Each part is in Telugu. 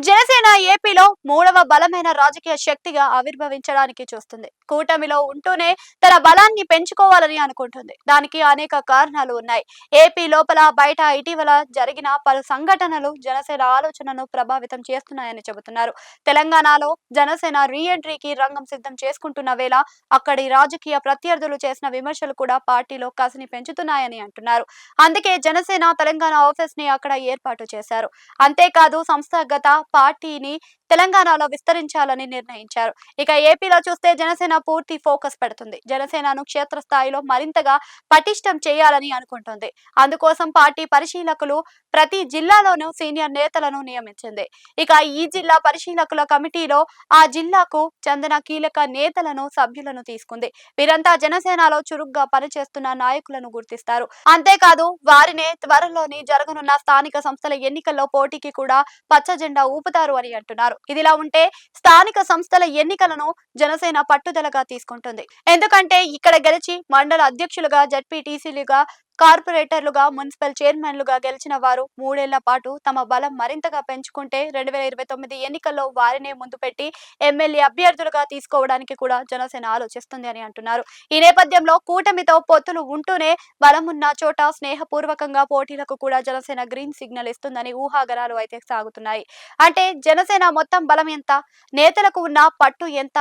జనసేన ఏపీలో మూడవ బలమైన రాజకీయ శక్తిగా ఆవిర్భవించడానికి చూస్తుంది. కూటమిలో ఉంటూనే తన బలాన్ని పెంచుకోవాలని అనుకుంటుంది. దానికి అనేక కారణాలు ఉన్నాయి. ఏపీ లోపల బయట ఇటీవల జరిగిన పలు సంఘటనలు జనసేన ఆలోచనను ప్రభావితం చేస్తున్నాయని చెబుతున్నారు. తెలంగాణలో జనసేన రీఎంట్రీకి రంగం సిద్ధం చేసుకుంటున్న వేళ అక్కడి రాజకీయ ప్రత్యర్థులు చేసిన విమర్శలు కూడా పార్టీలో కసిని పెంచుతున్నాయని అంటున్నారు. అందుకే జనసేన తెలంగాణ ఆఫీస్ ని అక్కడ ఏర్పాటు చేశారు. అంతేకాదు సంస్థాగత పార్టీని తెలంగాణలో విస్తరించాలని నిర్ణయించారు. ఇక ఏపీలో చూస్తే జనసేన పూర్తి ఫోకస్ పెడుతుంది. జనసేనను క్షేత్రస్థాయిలో మరింతగా పటిష్టం చేయాలని అనుకుంటుంది. అందుకోసం పార్టీ పరిశీలకులు ప్రతి జిల్లాలోనూ సీనియర్ నేతలను నియమించింది. ఇక ఈ జిల్లా పరిశీలకుల కమిటీలో ఆ జిల్లాకు చెందిన కీలక నేతలను సభ్యులను తీసుకుంది. వీరంతా జనసేనలో చురుగ్గా పనిచేస్తున్న నాయకులను గుర్తిస్తారు. అంతేకాదు వారినే త్వరలోని జరగనున్న స్థానిక సంస్థల ఎన్నికల్లో పోటీకి కూడా పచ్చ జెండా ఊపుతారు అని అంటున్నారు. ఇదిలా ఉంటే స్థానిక సంస్థల ఎన్నికలను జనసేన పట్టుదలగా తీసుకుంటుంది. ఎందుకంటే ఇక్కడ గెలిచి మండల అధ్యక్షులుగా, జడ్పీటీసీలుగా, కార్పొరేటర్లుగా, మున్సిపల్ చైర్మన్లుగా గెలిచిన వారు 3 ఏళ్ల పాటు తమ బలం మరింతగా పెంచుకుంటే 2029 ఎన్నికల్లో వారినే ముందు పెట్టి ఎమ్మెల్యే అభ్యర్థులుగా తీసుకోవడానికి కూడా జనసేన ఆలోచిస్తుంది అని అంటున్నారు. ఈ నేపథ్యంలో కూటమితో పొత్తులు ఉంటూనే బలమున్న చోట స్నేహపూర్వకంగా పోటీలకు కూడా జనసేన గ్రీన్ సిగ్నల్ ఇస్తుందని ఊహాగానాలు అయితే సాగుతున్నాయి. అంటే జనసేన మొత్తం బలం ఎంత, నేతలకు ఉన్న పట్టు ఎంత,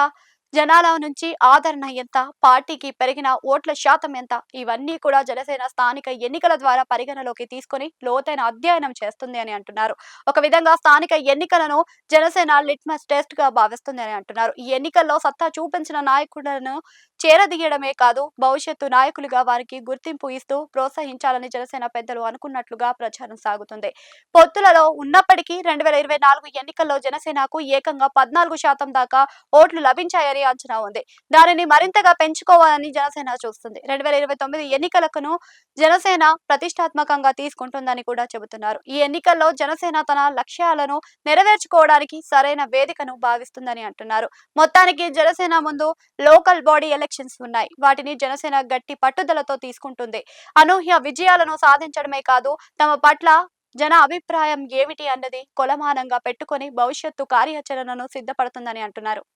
జనాల నుంచి ఆదరణ ఎంత, పార్టీకి పెరిగిన ఓట్ల శాతం ఎంత, ఇవన్నీ కూడా జనసేన స్థానిక ఎన్నికల ద్వారా పరిగణలోకి తీసుకొని లోతైన అధ్యయనం చేస్తుంది అని అంటున్నారు. ఒక విధంగా స్థానిక ఎన్నికలను జనసేన లిట్మస్ టెస్ట్ గా భావిస్తుంది అని అంటున్నారు. ఈ ఎన్నికల్లో సత్తా చూపించిన నాయకులను చేరదీయడమే కాదు, భవిష్యత్తు నాయకులుగా వారికి గుర్తింపు ఇస్తూ ప్రోత్సహించాలని జనసేన పెద్దలు అనుకున్నట్లుగా ప్రచారం సాగుతుంది. పొత్తులలో ఉన్నప్పటికీ 2024 ఎన్నికల్లో జనసేనకు ఏకంగా 14% దాకా ఓట్లు లభించాయని అంచనా ఉంది. దానిని మరింతగా పెంచుకోవాలని జనసేన చూస్తుంది. 2029 ఎన్నికలకు జనసేన ప్రతిష్టాత్మకంగా తీసుకుంటుందని కూడా చెబుతున్నారు. ఈ ఎన్నికల్లో జనసేన తన లక్ష్యాలను నెరవేర్చుకోవడానికి సరైన వేదికను భావిస్తుందని అంటున్నారు. మొత్తానికి జనసేన ముందు లోకల్ బాడీ ఎలక్షన్స్ ఉన్నాయి. వాటిని జనసేన గట్టి పట్టుదలతో తీసుకుంటుంది. అనూహ్య విజయాలను సాధించడమే కాదు, తమ పట్ల జన అభిప్రాయం ఏమిటి అన్నది కొలమానంగా పెట్టుకొని భవిష్యత్తు కార్యాచరణను సిద్ధపడుతుందని అంటున్నారు.